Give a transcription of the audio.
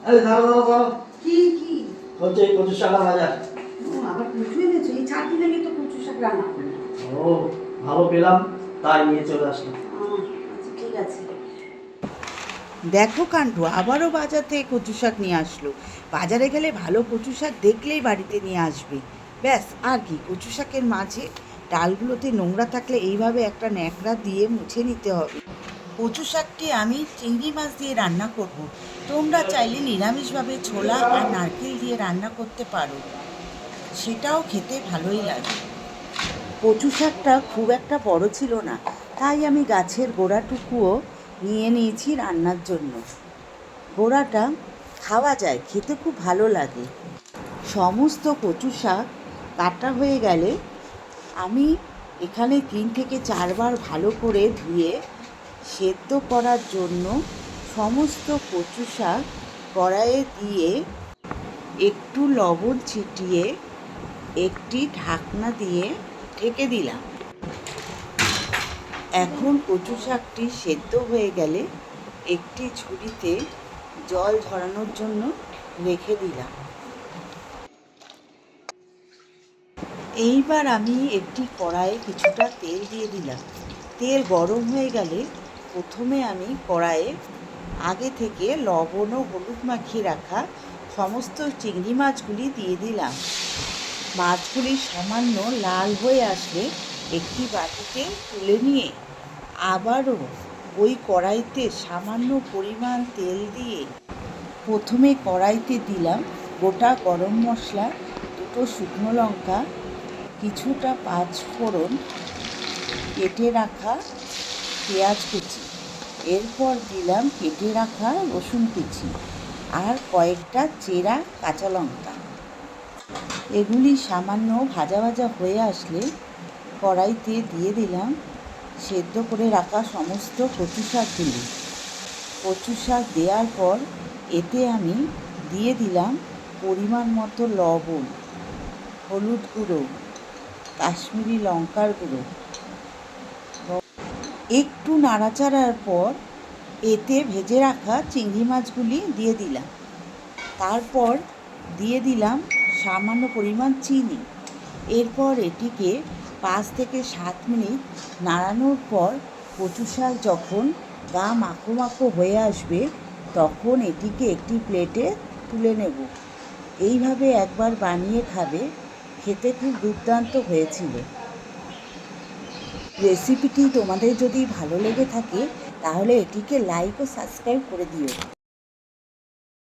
আরে ধরো ধরো ধরো, কি কি হচ্ছে এই কচু শাক ভাজা। আবার কচু এনেছো? এই ছাড় দিলে তো কচু শাক রান্না করবো। ও, ভালো পেলাম তাই নিয়ে চলে আসলাম। আচ্ছা ঠিক আছে। দেখো কাণ্ড, আবারও বাজার থেকে কচু শাক নিয়ে আসলো। বাজারে গেলে ভালো কচু শাক দেখলেই বাড়িতে নিয়ে আসবে। ব্যাস, আর কি, কচু শাকের মাঝে ডালগুলোতে নোংরা থাকলে এইভাবে একটা ন্যাকড়া দিয়ে মুছে নিতে হবে। কচু শাকটি আমি চিংড়ি মাছ দিয়ে রান্না করব। তোমরা চাইলে নিরামিষভাবে ছোলা আর নারকেল দিয়ে রান্না করতে পারো, সেটাও খেতে ভালোই লাগে। কচু শাকটা খুব একটা বড় ছিল না, তাই আমি গাছের গোড়াটুকুও নিয়ে নিয়েছি রান্নার জন্য। গোড়াটা খাওয়া যায়, খেতে খুব ভালো লাগে। সমস্ত কচু শাক কাটা হয়ে গেলে আমি এখানে 3 থেকে 4 বার ভালো করে ধুয়ে সেদ্ধ করার জন্য সমস্ত কচু শাক কড়াইয়ে দিয়ে একটু লবণ ছিটিয়ে একটি ঢাকনা দিয়ে ঢেকে দিলাম। এখন কচু শাকটি সেদ্ধ হয়ে গেলে একটি ঝুড়িতে জল ঝরানোর জন্য রেখে দিলাম। এইবার আমি একটি কড়াইয়ে কিছুটা তেল দিয়ে দিলাম। তেল গরম হয়ে গেলে প্রথমে আমি কড়াইয়ে আগে থেকে লবণ ও হলুদ মাখিয়ে রাখা সমস্ত চিংড়ি মাছগুলি দিয়ে দিলাম। মাছগুলি সামান্য লাল হয়ে আসলে একটি বাটিতে তুলে নিয়ে আবারও ওই কড়াইতে সামান্য পরিমাণ তেল দিয়ে প্রথমে কড়াইতে দিলাম গোটা গরম মশলা, 2টো শুকনো লঙ্কা, কিছুটা 5 ফোড়ন, কেটে রাখা পেঁয়াজ কুচি, এরপর দিলাম কেটে রাখা রসুন কুচি আর কয়েকটা চেরা কাঁচা লঙ্কা। এগুলি সামান্য ভাজা ভাজা হয়ে আসলে কড়াইতে দিয়ে দিলাম সেদ্ধ করে রাখা সমস্ত কচু শাকগুলি। কচু শাক দেওয়ার পর এতে আমি দিয়ে দিলাম পরিমাণ মতো লবণ, হলুদ গুঁড়ো, কাশ্মীরি লঙ্কার গুঁড়ো। একটু নাড়াচাড়ার পর এতে ভেজে রাখা চিংড়ি মাছগুলি দিয়ে দিলাম। তারপর দিয়ে দিলাম সামান্য পরিমাণ চিনি। এরপর এটিকে 5 থেকে 7 মিনিট নাড়ানোর পর কচু শাক যখন গা মাখো মাখো হয়ে আসবে তখন এটিকে একটি প্লেটে তুলে নেব। এইভাবে একবার বানিয়ে খাবে, খেতে খুব দুর্দান্ত হয়েছিল। রেসিপিটি তোমাদের যদি ভালো লেগে থাকে তাহলে এটিকে লাইক ও সাবস্ক্রাইব করে দিও।